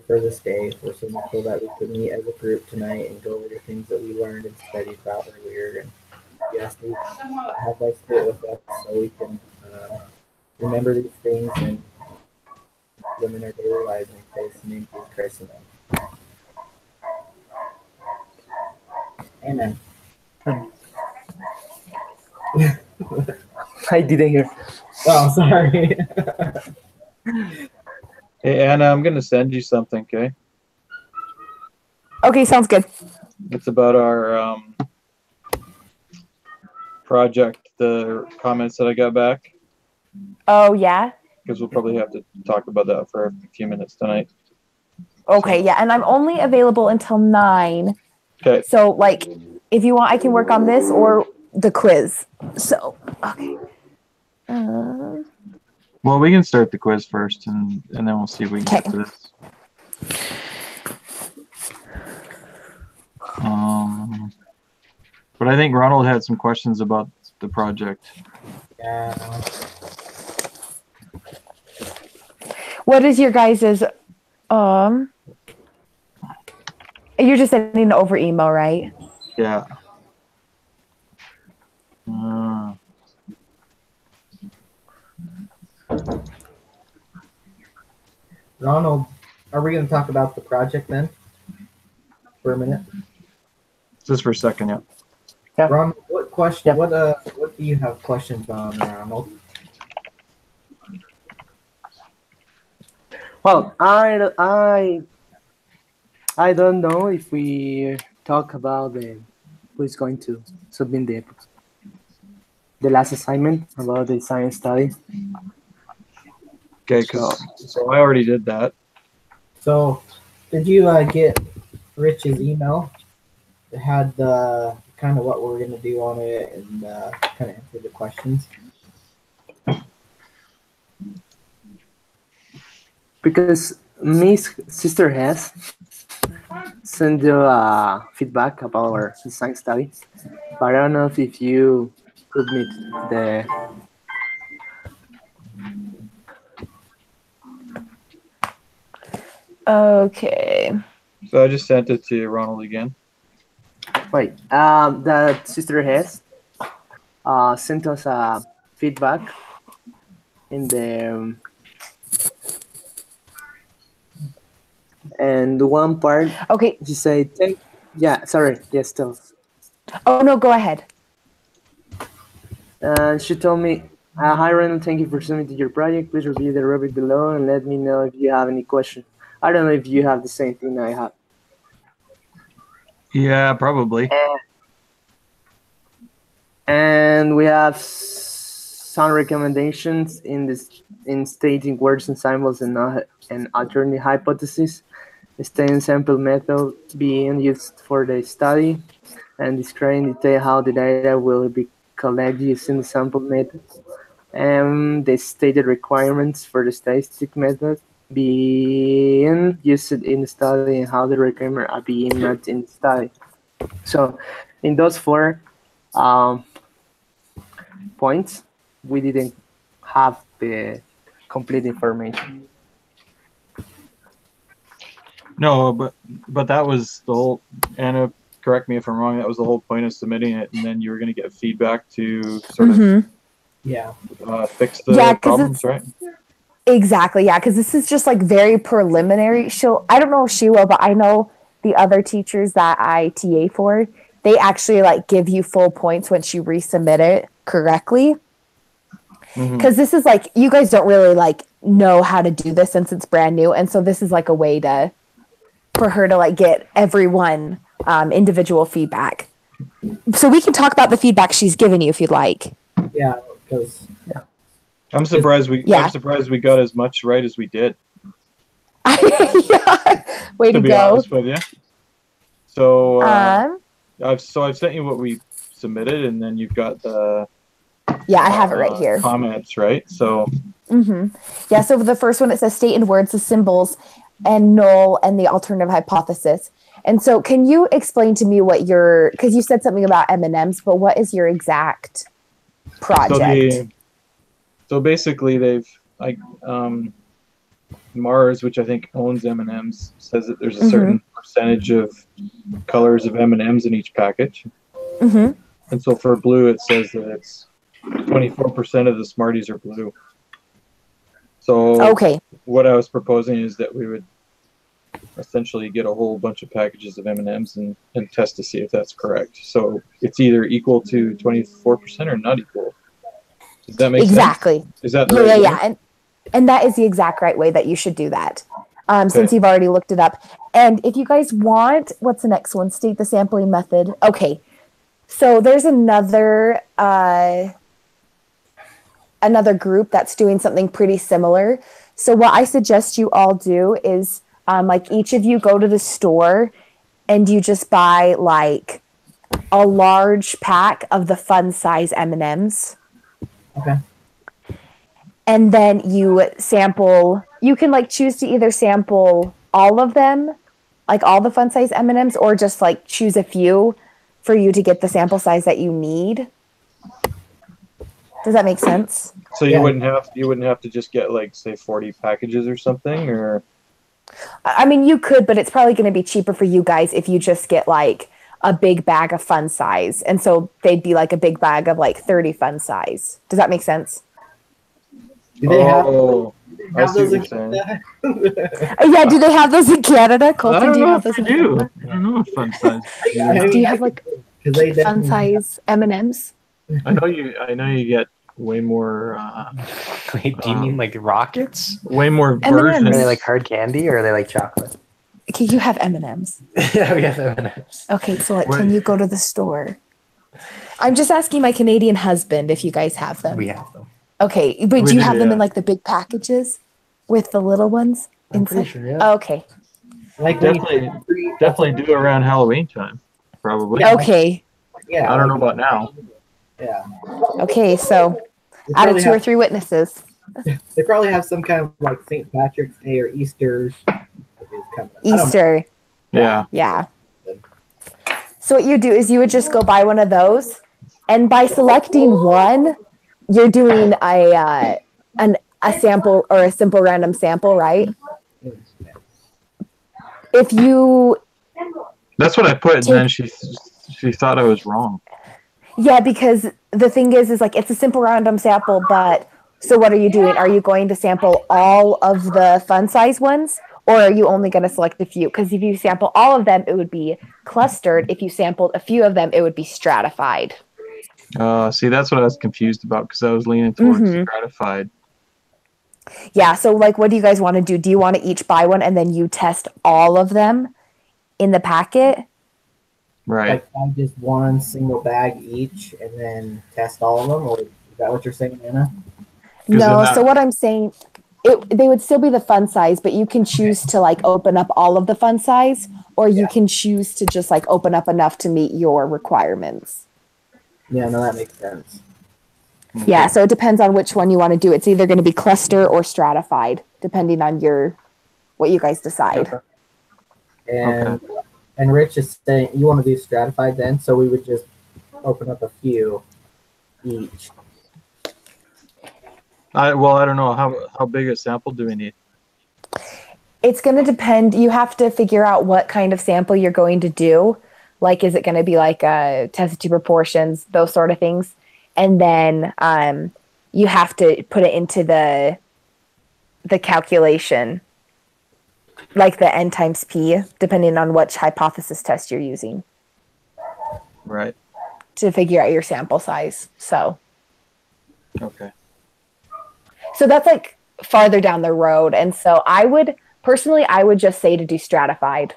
for this day. We're so thankful that we could meet as a group tonight and go over the things that we learned and studied about earlier. And we ask that you have Thy Spirit with us so we can remember these things and put them in our daily lives. And we praise the name of Jesus Christ. Amen. I didn't hear. Oh, sorry. Hey, Anna, I'm going to send you something, okay? Okay, sounds good. It's about our project, the comments that I got back, Oh, yeah? because we'll probably have to talk about that for a few minutes tonight. Okay, So- yeah, and I'm only available until 9. Okay. So, like, if you want, I can work on this or the quiz. So, okay. Well, we can start the quiz first, and then we'll see if we can get to this. But I think Ronald had some questions about the project. Yeah. What is your guys's, you're just sending it over email, right? Yeah. Ronald, are we going to talk about the project then? For a minute? Just for a second, yeah. Yeah. Ronald, what question? What do you have questions on, Ronald? Well, I don't know if we talk about who is going to submit the last assignment about the science study. Okay, so I already did that. So, did you get Rich's email? It had the kind of what we're going to do on it and kind of answer the questions. Because Miss Sister has sent you feedback about our science study, but I don't know if you submit the. Okay. So I just sent it to Ronald again. Wait, that Sister has sent us a feedback in the and one part. Okay. She said, "Yeah, sorry, yes, tell." Oh no, go ahead. She told me, "Hi, Ronald. Thank you for submitting your project. Please review the rubric below and let me know if you have any questions." I don't know if you have the same thing I have. Yeah, probably. And we have some recommendations in stating words and symbols and alternative hypotheses, studying sample method being used for the study, and describing in detail how the data will be collected using the sample method, and the stated requirements for the statistic method being used in the study and how the requirements are being met in the study. So in those 4 points, we didn't have the complete information. No, but that was the whole, Anna, correct me if I'm wrong, that was the whole point of submitting it, and then you were going to get feedback to sort of fix the problems, right? Exactly, yeah, because this is just like very preliminary. I don't know if she will, but I know the other teachers that I TA for, they actually like give you full points once you resubmit it correctly. Because this is like, you guys don't really like know how to do this since it's brand new, and so this is like a way for her to like get everyone individual feedback. So we can talk about the feedback she's given you if you'd like. Yeah, because I'm surprised we got as much right as we did. Way to be go. honest with you. So I've sent you what we submitted, and then you've got the I have it right here. Comments, right? So yeah. So the first one, it says state in words the symbols and null and the alternative hypothesis. And so, can you explain to me what because you said something about M&Ms, but what is your exact project? So basically, they've Mars, which I think owns M&Ms, says that there's a certain percentage of colors of M&Ms in each package. Mm-hmm. And so for blue, it says that it's 24% of the Smarties are blue. So Okay. what I was proposing is that we would essentially get a whole bunch of packages of M&Ms and test to see if that's correct. So it's either equal to 24% or not equal. Does that make sense? Exactly. Is that the right way? And that is the exact right way that you should do that. Since you've already looked it up. And if you guys want, what's the next one? State the sampling method. Okay. So there's another group that's doing something pretty similar. So what I suggest you all do is like each of you go to the store and you just buy like a large pack of the fun size M&Ms. Okay. And then you sample, you can like choose to either sample all of them, like all the fun size M&Ms, or just like choose a few for you to get the sample size that you need. Does that make sense? So you wouldn't have to just get like say 40 packages or something, or I mean, you could, but it's probably going to be cheaper for you guys if you just get like a big bag of fun size. And so they'd be like a big bag of like 30 fun size. Does that make sense? Do they have I see what those you're in saying. Canada? Yeah, do they have those in Canada? I Colton, don't do you know have if those they in do. Canada? I don't know what fun size. Do you have like 'Cause they fun definitely- size M&Ms? I know you get way more. Wait, do you mean like rockets? Way more M&Ms. versions. Are they like hard candy or are they like chocolate? Okay, you have M&Ms. Yeah, we have M&Ms. Okay, so like, Wait. can you go to the store? I'm just asking my Canadian husband if you guys have them. We have them. Okay, but We do you do, have them yeah. in like the big packages with the little ones I'm pretty inside? sure, yeah. Okay. Like Definitely do around Halloween time, probably. Okay. Yeah. I don't know about now. Yeah. Okay, so They out of probably 2 or have- 3 witnesses. They probably have some kind of like St. Patrick's Day or Easter. is coming. I don't know. Easter. Yeah. Yeah. So what you do is you would just go buy one of those, and by selecting one, you're doing a sample or a simple random sample, right? If you That's what I put, and then she thought I was wrong. Yeah, because the thing is like it's a simple random sample, but so what are you doing? Are you going to sample all of the fun size ones, or are you only going to select a few? Because if you sample all of them, it would be clustered. If you sampled a few of them, it would be stratified. See, that's what I was confused about because I was leaning towards Mhm. stratified. Yeah, so like what do you guys want to do? Do you want to each buy one and then you test all of them in the packet? Right. Like buy just one single bag each and then test all of them, or is that what you're saying, Anna? 'Cause No, then so that- what I'm saying, they would still be the fun size, but you can choose to like open up all of the fun size, or you can choose to just like open up enough to meet your requirements. Yeah, no, that makes sense. Yeah, so it depends on which one you want to do. It's either going to be cluster or stratified, depending on what you guys decide. And Rich is saying you want to do stratified then, so we would just open up a few each. I don't know how big a sample do we need. It's going to depend. You have to figure out what kind of sample you're going to do. Like, is it going to be like test tube proportions, those sort of things? And then you have to put it into the calculation, like the N times P, depending on which hypothesis test you're using Right. to figure out your sample size. So Okay. that's like farther down the road. And so I would just say to do stratified.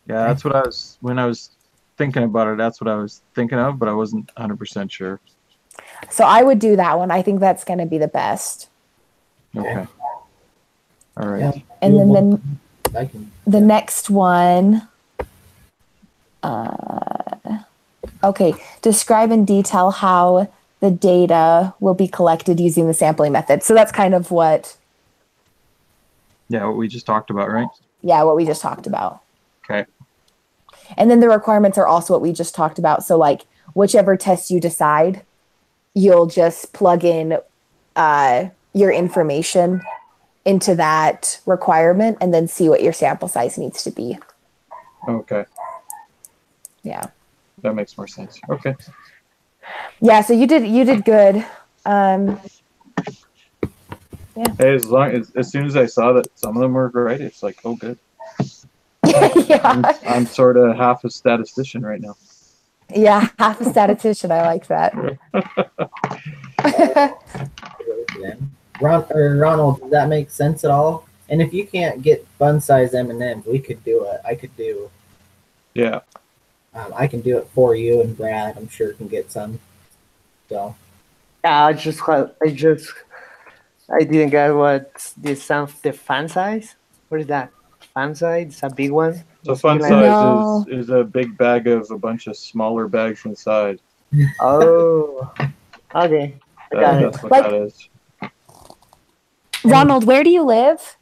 Yeah, that's what when I was thinking about it, that's what I was thinking of, but I wasn't 100% sure. So I would do that one. I think that's going to be the best. Okay. All right. Yeah. And then I can. the next one, okay, describe in detail how the data will be collected using the sampling method. So that's kind of what We just talked about, right? we just talked about. Okay. And then the requirements are also what we just talked about. So like whichever test you decide, you'll just plug in your information into that requirement and then see what your sample size needs to be. Okay, Yeah. that makes more sense. Okay. Yeah, so you did good. Hey, as soon as I saw that some of them were right, it's like, oh, good. Yeah. I'm sort of half a statistician right now. Yeah, half a statistician. I like that. Ronald, does that make sense at all? And if you can't get fun size M&Ms, we could do it. I could do. Yeah. I can do it for you, and Brad, I'm sure, can get some. So. Yeah, I didn't get what the fan size. What is that? Fan size? It's a big one. So fun Like size No. is a big bag of a bunch of smaller bags inside. Oh, okay. I got it. That's what Like- that is. Ronald, where do you live?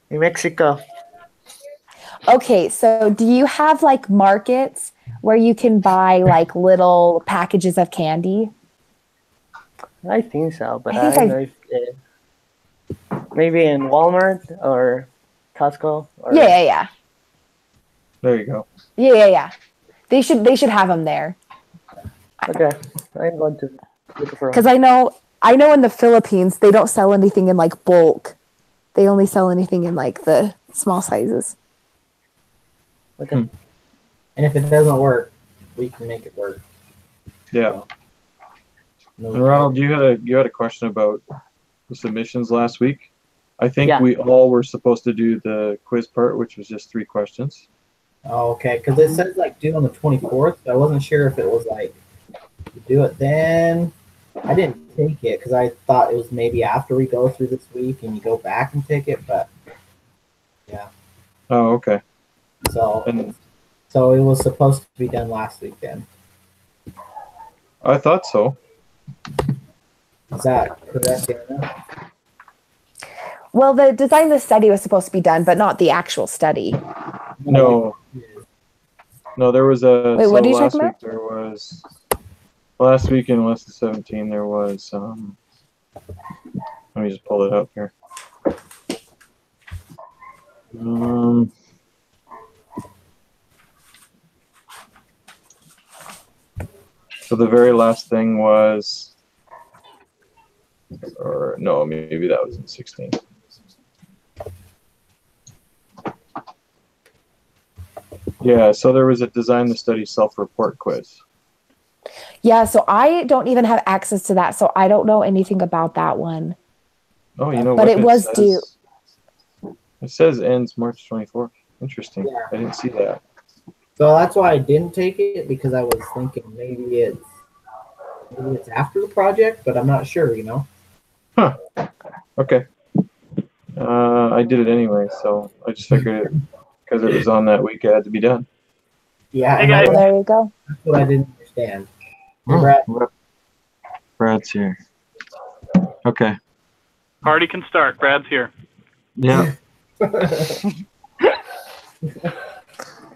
In Mexico. Okay, so do you have like markets where you can buy like little packages of candy? I think so, but I I think don't know if maybe in Walmart or Costco. Or, Yeah. There you go. Yeah. They should have them there. Okay, I'm going to look for. Because I know in the Philippines they don't sell anything in like bulk. They only sell anything in like the small sizes. Okay. And if it doesn't work, we can make it work. Yeah. No, And Ronald, you had a question about the submissions last week. I think Yeah. we all were supposed to do the quiz part, which was just 3 questions. Oh, okay, because it says like due on the 24th. So I wasn't sure if it was like you do it then. I didn't take it because I thought it was maybe after we go through this week and you go back and take it, but yeah. Oh, okay. So And it was supposed to be done last week then. I thought so. Is that correct, Anna? Well, the design of the study was supposed to be done, but not the actual study. No, there was a. Wait, what are you last talking week there was last week in West of 17 there was let me just pull it up here. So the very last thing was, or no, maybe that was in 16. Yeah, so there was a design the study self-report quiz. Yeah, so I don't even have access to that, so I don't know anything about that one. Oh, you know But what? it was due. It says ends March 24th. Interesting. Yeah. I didn't see that. So that's why I didn't take it, because I was thinking maybe it's after the project, but I'm not sure, you know. Huh. Okay. I did it anyway, so I just figured it because it was on that week it had to be done. Yeah, Hey, and guys. Well, there you go. that's what I didn't understand. Hey, Brad. Brad's here. Okay. Party can start. Brad's here. Yeah.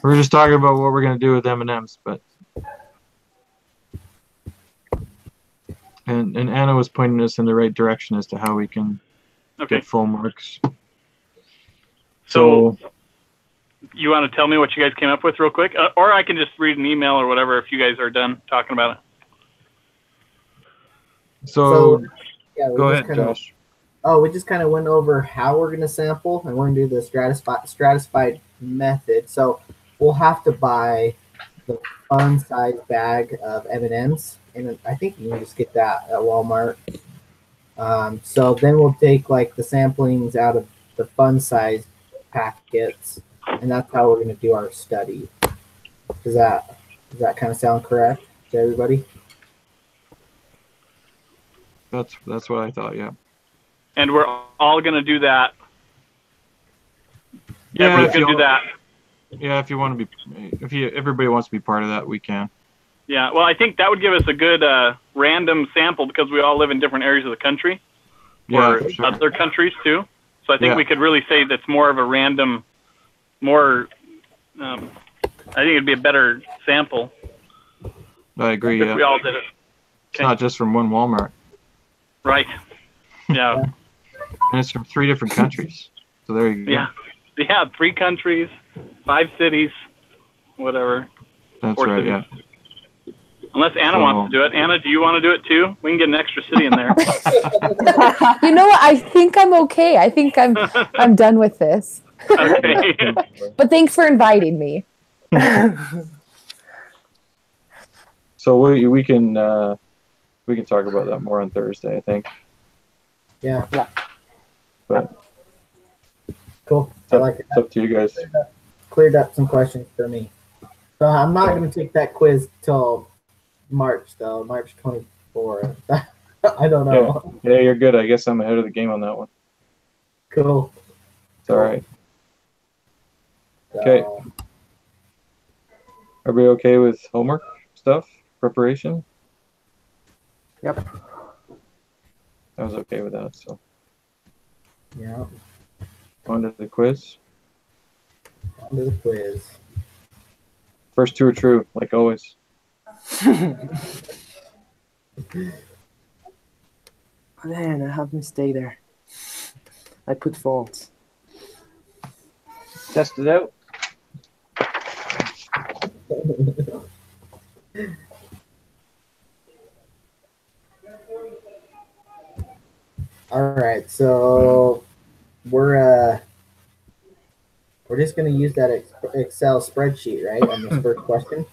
We're just talking about what we're gonna do with M&Ms, but and Anna was pointing us in the right direction as to how we can Okay. get full marks. So you want to tell me what you guys came up with real quick? Or I can just read an email or whatever if you guys are done talking about it. So Yeah, we go just ahead, kinda- Josh. Oh, we just kind of went over how we're going to sample, and we're going to do the stratified method. So we'll have to buy the fun size bag of M&Ms, and I think you can just get that at Walmart. So then we'll take like the samplings out of the fun size packets, and that's how we're going to do our study. Does that kind of sound correct to everybody? That's what I thought. Yeah. And we're all going to do that. Yeah. Everyone's If going to do that. Yeah. If you want to be, everybody wants to be part of that, we can. Yeah. Well, I think that would give us a good random sample because we all live in different areas of the country. Yeah. Or For sure. other countries too. So I think Yeah. we could really say that's more of a random, I think it'd be a better sample I agree. if Yeah. we all did it. It's not just from one Walmart. Right. Yeah. And it's from 3 different countries. So there you go. Yeah. Yeah, 3 countries, 5 cities, whatever. That's 4 right, cities. yeah. Unless Anna wants to do it. Anna, do you want to do it too? We can get an extra city in there. You know what? I think I'm okay. I think I'm done with this. Okay. But thanks for inviting me. So we can talk about that more on Thursday, I think. Yeah. But Cool. I like it. It's up to you guys. Cleared up some questions for me. So I'm not going to take that quiz till March, though. March 24th. I don't know. Yeah, you're good. I guess I'm ahead of the game on that one. Cool. It's all right. So, Okay. Everybody okay with homework stuff? Preparation? Yep. I was okay with that, so Yeah. on to the quiz. On to the quiz. First 2 are true, like always. Man, I have mistake there. I put false. Test it out. All right, so we're just gonna use that Excel spreadsheet, right, on this first question.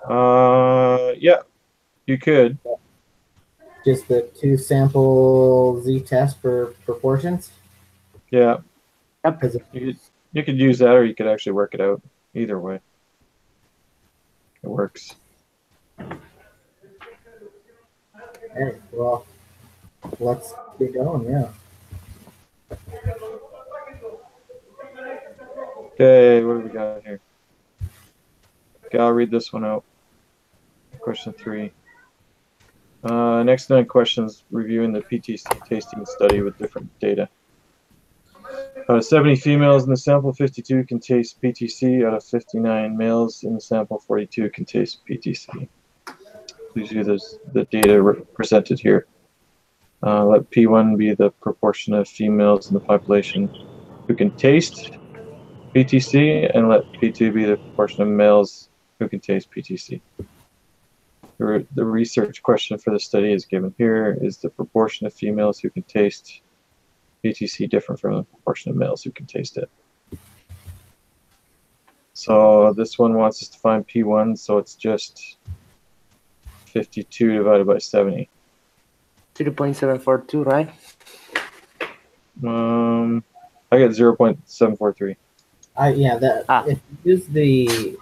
Yeah, you could. Just the 2 sample z-test for proportions. Yeah, Because you could use that, or you could actually work it out. Either way, it works. hey, well, let's get going. Yeah. Okay, what do we got here? Okay, I'll read this one out. Question 3. Next 9 questions reviewing the PTC tasting study with different data. 70 females in the sample, 52 can taste PTC. Out of 59 males in the sample, 42 can taste PTC. Please view the data presented here. Let P1 be the proportion of females in the population who can taste PTC, and let P2 be the proportion of males who can taste PTC. The research question for the study is given here. Is the proportion of females who can taste PTC different from the proportion of males who can taste it? So this one wants us to find P1, so it's just 52 divided by 70. 0.742, right? I got 0.743. Yeah, if you use the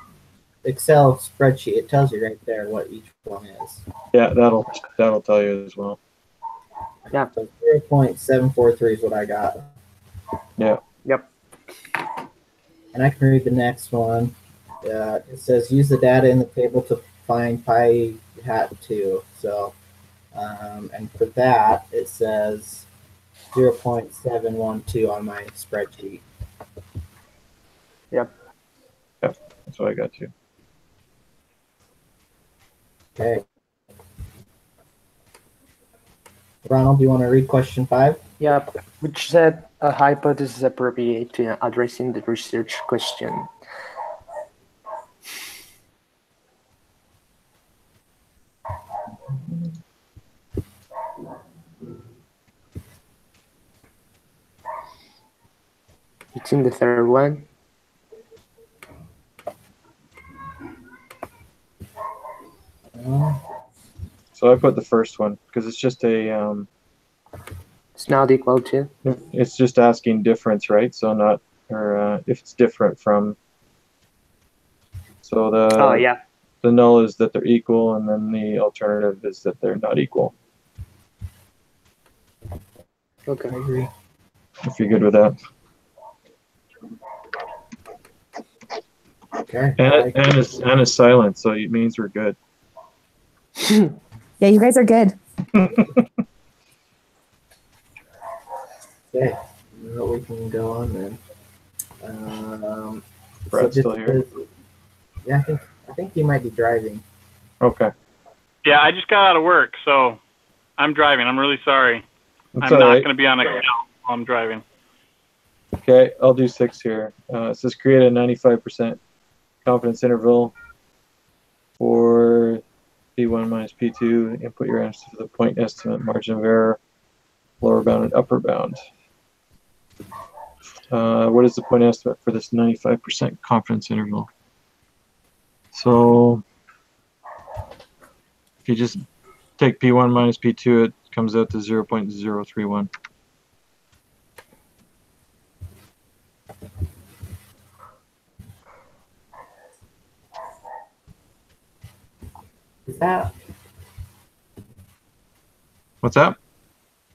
Excel spreadsheet, it tells you right there what each one is. Yeah, that'll tell you as well. Yeah. So 0.743 is what I got. Yeah. Yep. And I can read the next one. It says use the data in the table to find pi hat 2. So, and for that, it says 0.712 on my spreadsheet. Yep. That's what I got too. Okay. Ronald, do you want to read question 5? Yep. Which said a hypothesis appropriate to addressing the research question. It's in the third one. So I put the first one because it's just a It's not equal to. it's just asking difference, right? So not, or if it's different from. So Oh yeah. the null is that they're equal, and then the alternative is that they're not equal. Okay. I agree. If you're good with that. Okay. And it's silent, so it means we're good. Yeah, you guys are good. Okay. Well, we can go on then. Brad's so still here. Yeah, I think he might be driving. Okay. Yeah, I just got out of work, so I'm driving. I'm really sorry. That's I'm all not right. going to be on Excel while I'm driving. Okay, I'll do 6 here. It says create a 95% confidence interval for P1 minus P2. Input your answer for the point estimate, margin of error, lower bound and upper bound. What is the point estimate for this 95% confidence interval? So if you just take P1 minus P2, it comes out to 0.031. Is that? What's that?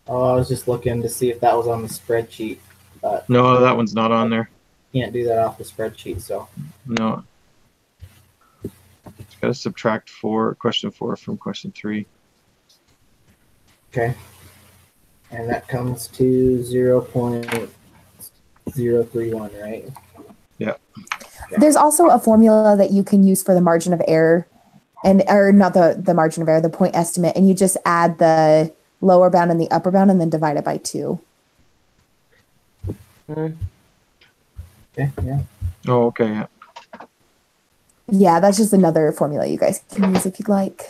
Oh, I was just looking to see if that was on the spreadsheet, but No, that one's not on there. can't do that off the spreadsheet. So No. It's got to subtract question 4 from question 3. okay, and that comes to 0.031, right? Yeah. There's also a formula that you can use for the margin of error, or not the margin of error, the point estimate, and you just add the lower bound and the upper bound and then divide it by 2. Okay, yeah. Oh, okay. Yeah. Yeah, that's just another formula you guys can use if you'd like.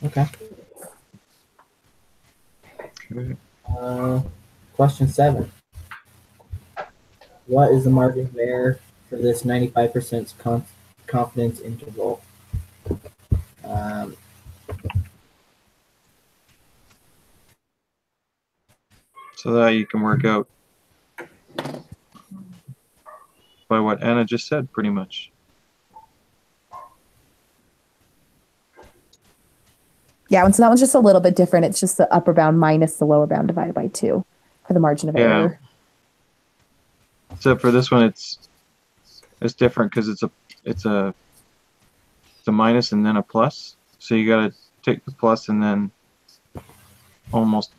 Okay. Okay. Question 7. What is the margin of error for this 95% confidence interval? So that you can work out by what Anna just said, pretty much. Yeah, and so that one's just a little bit different. It's just the upper bound minus the lower bound divided by 2 for the margin of error. Except for this one, it's different because it's a minus and then a plus. So you got to take the plus and then almost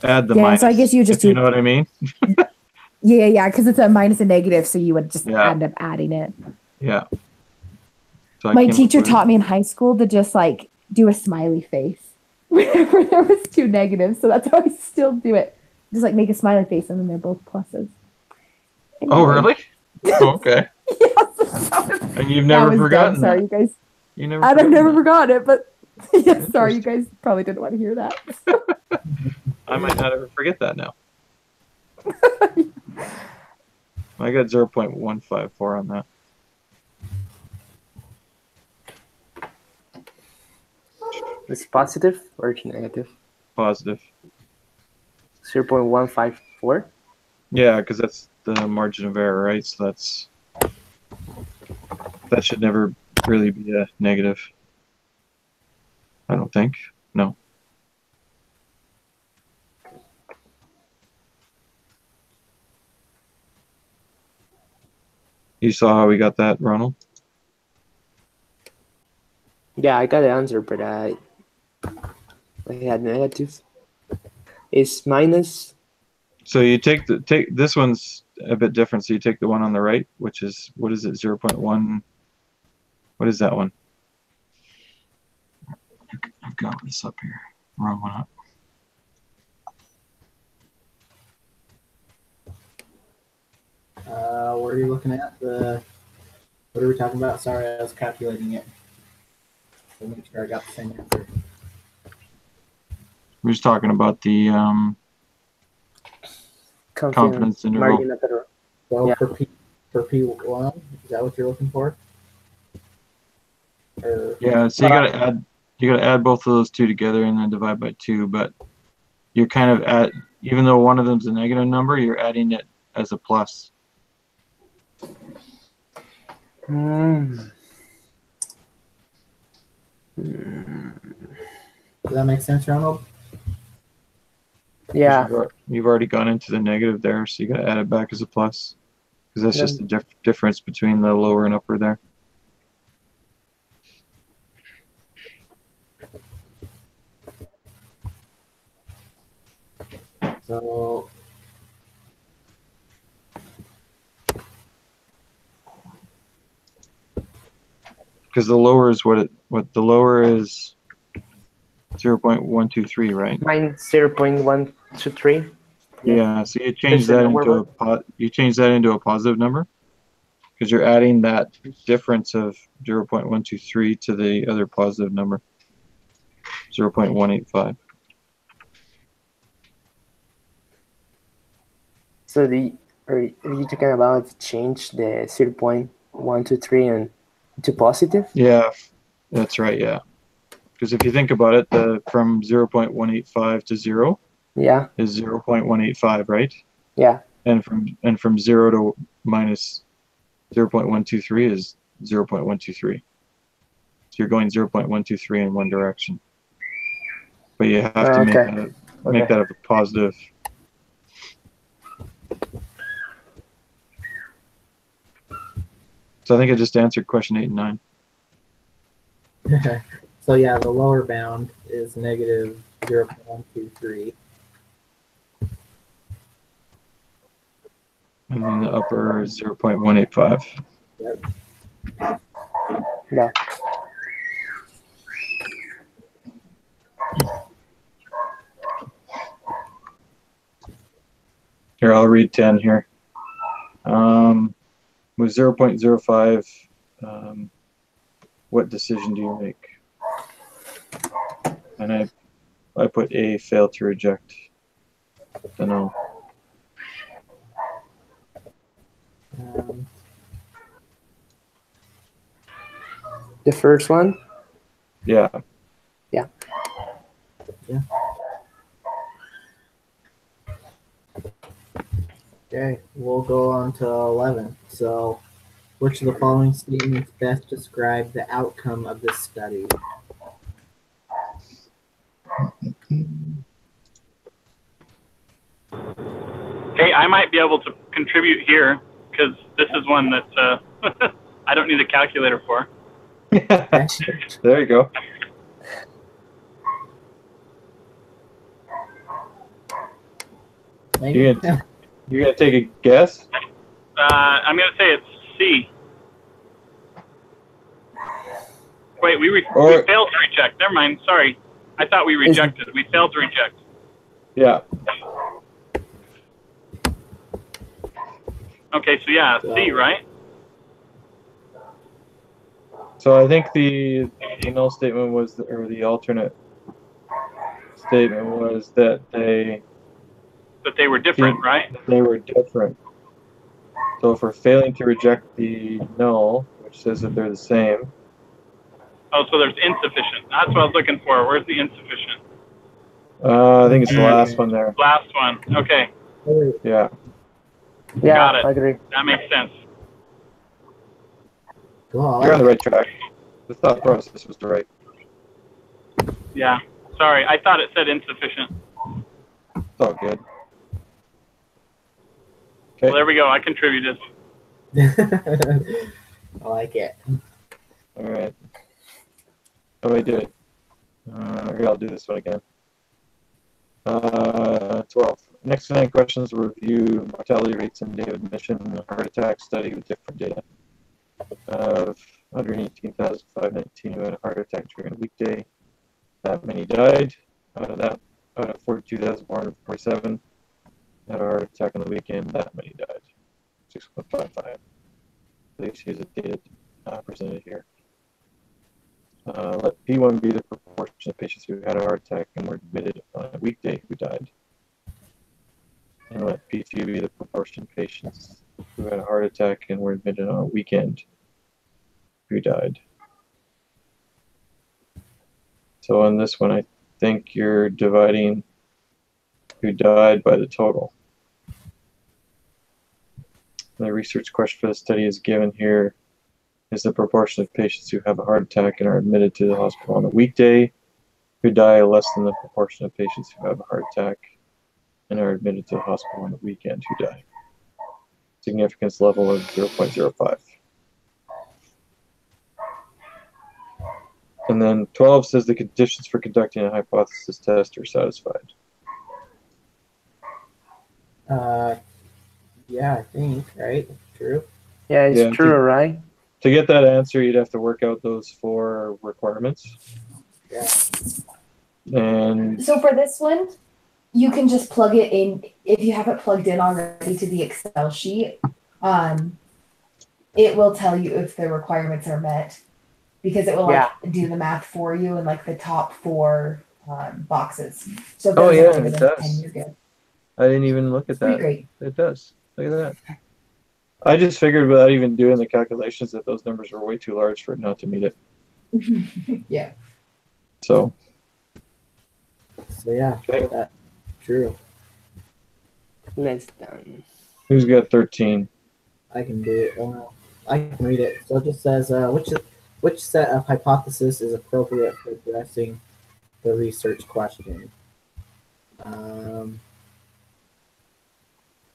add the minus. So I guess you just you know what I mean? Yeah, because it's a minus and negative, so you would just Yeah. end up adding it. Yeah. So My teacher taught me in high school to just like do a smiley face whenever there was 2 negatives, so that's how I still do it. Just like make a smiley face, and then they're both pluses. Oh, really? Oh, okay. Yes. And you've never forgotten dumb. Sorry, that. you guys. You never. I've forgotten never that. forgotten it, but yeah, sorry, you guys probably didn't want to hear that. I might not ever forget that now. I got 0.154 on that. It's positive or negative? Positive. 0.154. Yeah, because that's the margin of error, right? So that should never really be a negative. I don't think. No. You saw how we got that, Ronald? Yeah, I got the answer, but I had negative. It's minus. So you take this one's a bit different. So you take the one on the right, which is, what is it, 0.1? What is that one? I've got this up here. Wrong one up. What are you looking at? What are we talking about? Sorry, I was calculating it. So make sure I got the same answer. We're just talking about the confidence interval. Margin of error. So Yeah. for P1, is that what you're looking for? Or, Yeah, so you gotta add both of those two together and then divide by 2, but you're kind of even though one of them's a negative number, you're adding it as a plus. Mm. does that make sense, Ronald? Yeah. You've already gone into the negative there, so you gotta add it back as a plus, because that's just the difference between the lower and upper there. So Because the lower is what the lower is 0.123, right? Mine 0.123. Yeah. So you change the that lower into a positive number because you're adding that difference of 0.123 to the other positive number, 0.185. So are you talking about change the 0.123 and to positive? Yeah, that's right. Yeah, because if you think about it, from 0.185 to 0 Yeah. is 0.185, right? Yeah. And from 0 to minus 0.123 is 0.123. So you're going 0.123 in one direction, but you have to make that a positive. So I think I just answered question 8 and 9. So yeah, the lower bound is negative 0.123. And then the upper is 0.185. Yep. Yeah. Here, I'll read 10 here. With 0.05, what decision do you make? And I put A, fail to reject the no. The first one? Yeah. Yeah. Yeah. Okay, we'll go on to 11. So, which of the following statements best describe the outcome of this study? Hey, I might be able to contribute here because this is one that I don't need a calculator for. There you go. You gonna take a guess? I'm gonna say it's C. Wait, we failed to reject. Never mind. Sorry, I thought we rejected. We failed to reject. Yeah. Okay, so yeah, C, right? So I think the null statement was, or the alternate statement was that they were different, right? They were different. So if we're failing to reject the null, which says that they're the same. Oh, so there's insufficient. That's what I was looking for. Where's the insufficient? I think it's the last one there. Last one. Okay. Yeah. Yeah, got it. I agree. That makes sense. Cool. You're on the right track. The thought process was right. Yeah. Sorry, I thought it said insufficient. It's all good. Okay. Well, there we go. I contributed. I like it. All right. How do I do it? Here, I'll do this one again. 12. Next 9 questions review mortality rates in day of admission in a heart attack study with different data. Of 118,519 who had a heart attack during a weekday, that many died. Out of 42,447 had a heart attack on the weekend, that many died. 6.55. Please use the data presented here. Let P1 be the proportion of patients who had a heart attack and were admitted on a weekday who died. And let P2 be the proportion of patients who had a heart attack and were admitted on a weekend who died. So on this one, I think you're dividing who died by the total. The research question for the study is given here is the proportion of patients who have a heart attack and are admitted to the hospital on a weekday who die less than the proportion of patients who have a heart attack and are admitted to the hospital on the weekend who die. Significance level of 0.05. And then 12 says the conditions for conducting a hypothesis test are satisfied. Yeah, I think, right? True. Yeah, it's true, right? To get that answer, you'd have to work out those 4 requirements. Yeah. And So for this one, you can just plug it in. If you have it plugged in already to the Excel sheet, it will tell you if the requirements are met because it will like do the math for you in like the top 4 boxes. So if Oh, there's yeah, a it 10, does. you're good. I didn't even look at Pretty that. great. It does. Look at that. I just figured without even doing the calculations that those numbers were way too large for it not to meet it. Yeah. So, So yeah, Okay. that true. Less than. who's got 13? I can do it. I can read it. So it just says which set of hypothesis is appropriate for addressing the research question.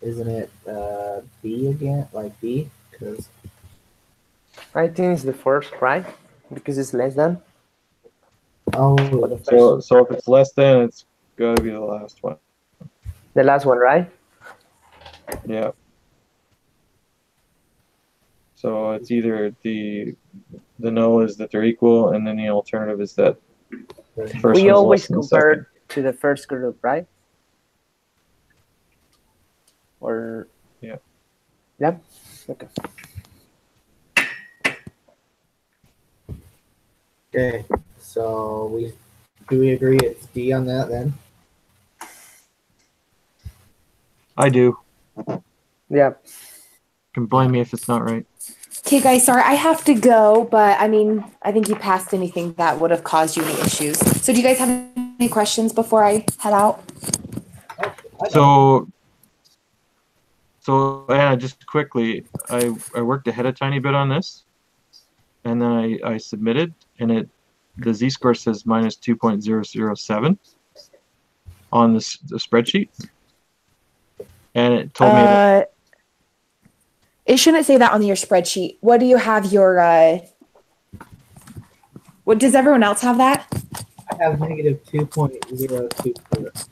Isn't it B again? Like B? Because I think it's the first, right? Because it's less than. the So if it's less than, it's got to be the last one. The last one, right? Yeah. So it's either the no is that they're equal, and then the alternative is that the first We one's always less than the compare second. to the first group, right? Or Yeah. Yeah. Okay. Okay, so do we agree it's D on that then? I do. Yeah. You can blame me if it's not right. Okay, guys, sorry, I have to go, but I mean, I think you passed anything that would have caused you any issues. So do you guys have any questions before I head out? So Anna, just quickly, I worked ahead a tiny bit on this, and then I submitted, and the z-score says minus 2.007 on the spreadsheet, and it told me that, It shouldn't say that on your spreadsheet. What do you have your what does everyone else have that? I have negative 2.024.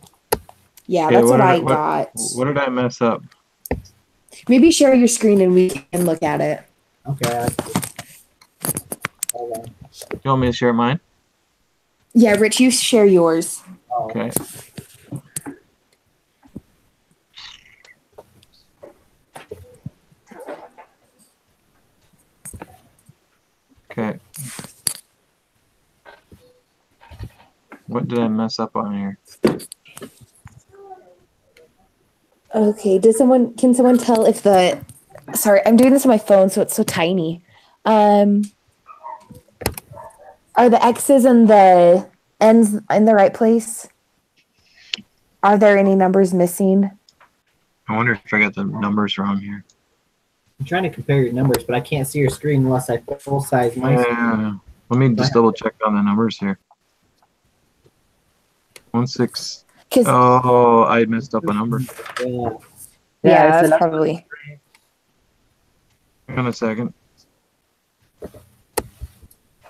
Yeah, Okay, that's what I what- got. what did I mess up? Maybe share your screen and we can look at it. Okay. Hold on. You want me to share mine? Yeah, Rich, you share yours. Oh, Okay. Okay. What did I mess up on here? Okay, can someone tell if sorry, I'm doing this on my phone, so it's so tiny. Are the X's and the N's in the right place? Are there any numbers missing? I wonder if I got the numbers wrong here. I'm trying to compare your numbers, but I can't see your screen unless I full size my screen. Yeah. Let me just double check on the numbers here. 16. Oh, I messed up a number. Yeah. Yeah, it's the that's last probably. Hang on a second.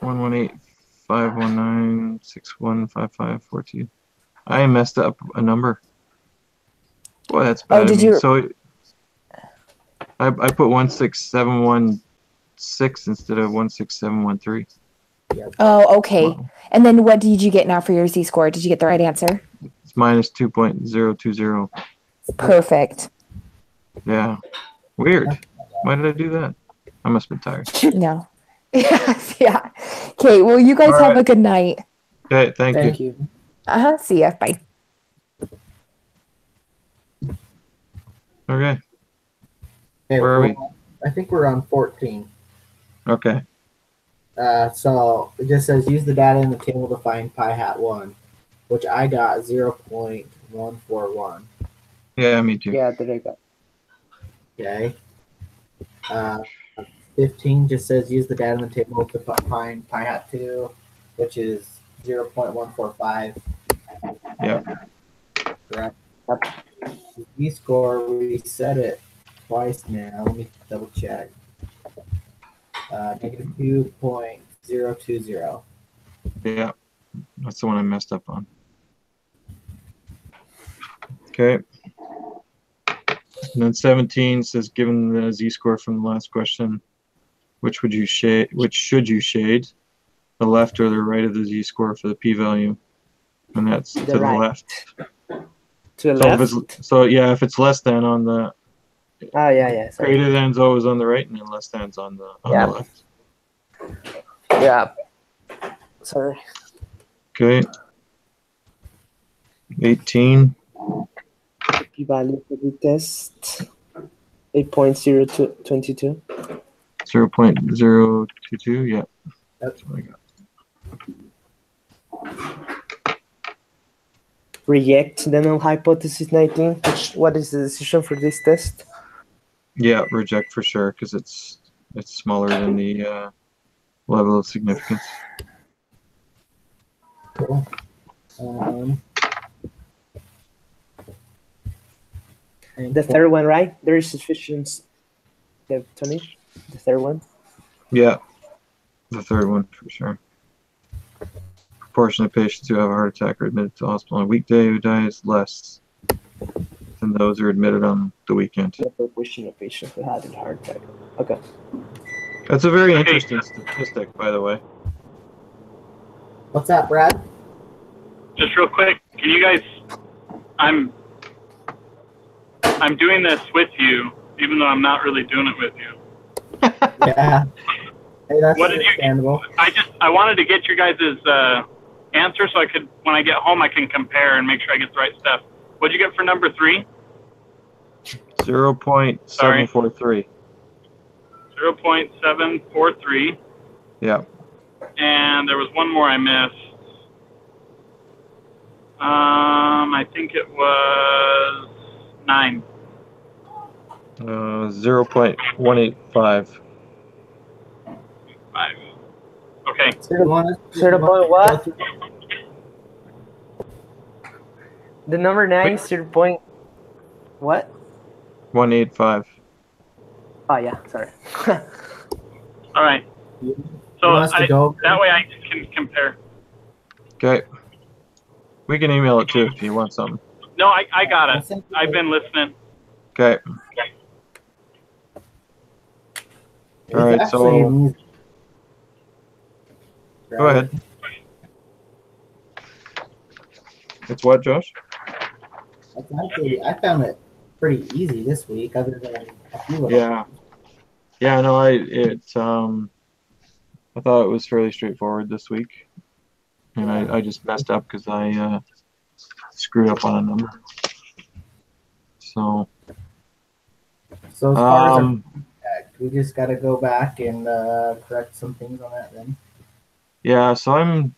118-519-615542. I messed up a number. Boy, that's bad. did of me. you- So I put 16716 instead of 16713. Oh, okay. Wow. And then what did you get now for your Z-score? Did you get the right answer? It's minus 2.020. Perfect. Yeah. Weird. Why did I do that? I must have been tired. No. Yeah. Okay, well, you guys All have right. a good night. Okay, thank you. Thank you. See ya. Bye. Okay. Okay, Where are we? I think we're on 14. Okay. So it just says use the data in the table to find pi hat 1, which I got 0.141. Yeah, me too. Yeah, there I go. Okay. 15 just says use the data in the table to find pi hat 2, which is 0.145. Yep. Correct. Z-score, we said it twice now. Let me double check. Negative 2.020. Yeah. That's the one I messed up on. Okay. And then 17 says, given the z-score from the last question, which should you shade, the left or the right of the z-score for the p-value? and that's to the right. left. To the So left? if it's less than on the Oh, yeah. Sorry. greater than's always on the right, and then less than's on the left. Yeah. Sorry. Okay. 18. P-value for the test. 8.0222. 0.022. Yeah. That's what I got. Reject the null hypothesis 19. What is the decision for this test? Yeah, reject for sure, because it's smaller than the level of significance. Cool. The third one, right? There is sufficient. Tony, the third one. Yeah, the third one for sure. Proportion of patients who have a heart attack are admitted to hospital on a weekday who die is less than those who are admitted on the weekend. The proportion of patients who had a heart attack. Okay. That's a very interesting statistic, by the way. What's that, Brad? Just real quick, can you guys? I'm doing this with you, even though I'm not really doing it with you. Yeah. Hey, that's What did you? understandable. I wanted to get your guys' answer so I could, when I get home, I can compare and make sure I get the right stuff. What'd you get for number 3? 0.743. 0.743. Yeah. And there was one more I missed. I think it was 9. 0.185. 5. Okay. 0. What? The number 9, 0. What? 185. Oh yeah, sorry. All right. So that way I can compare. Okay. We can email it too if you want something. No, I got it. I've been listening. Okay. All right, so go ahead. It's what, Josh? I found it pretty easy this week, other than a few of them. Yeah. Yeah, no, I thought it was fairly straightforward this week. And I just messed up because I screwed up on a number. So as far as our feedback, we just got to go back and correct some things on that then. yeah, so I'm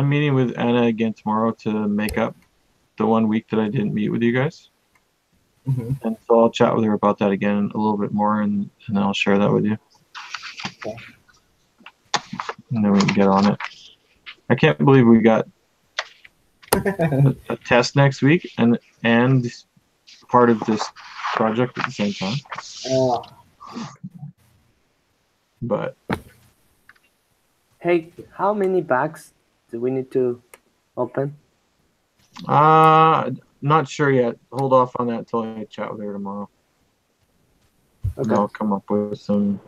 meeting with Anna again tomorrow to make up the 1 week that I didn't meet with you guys. Mm-hmm. And so I'll chat with her about that again a little bit more, and then I'll share that with you. Okay. And then we can get on it. I can't believe we got a test next week and part of this project at the same time. But Hey, how many bags do we need to open? not sure yet. Hold off on that till I chat with her tomorrow. Okay. And I'll come up with some.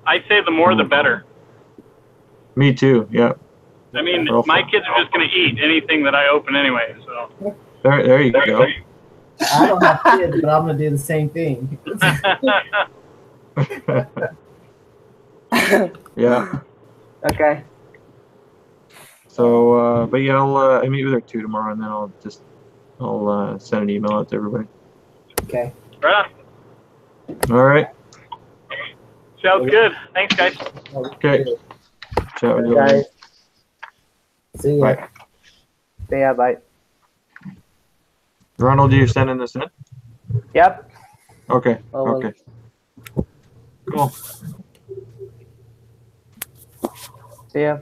I'd say the more the better. Me too. Yeah. I mean, my kids are just going to eat anything that I open anyway. So There you go. I don't have kids, but I'm going to do the same thing. Yeah. Okay. So, but yeah, I meet with her too tomorrow, and then I'll send an email out to everybody. Okay. right on. All right. Sounds good. Thanks, guys. Okay. Chat with you Guys. later. See ya. Bye. Yeah, bye. Ronald, are you sending this in? Yep. Okay. Oh, Okay. Cool. See ya.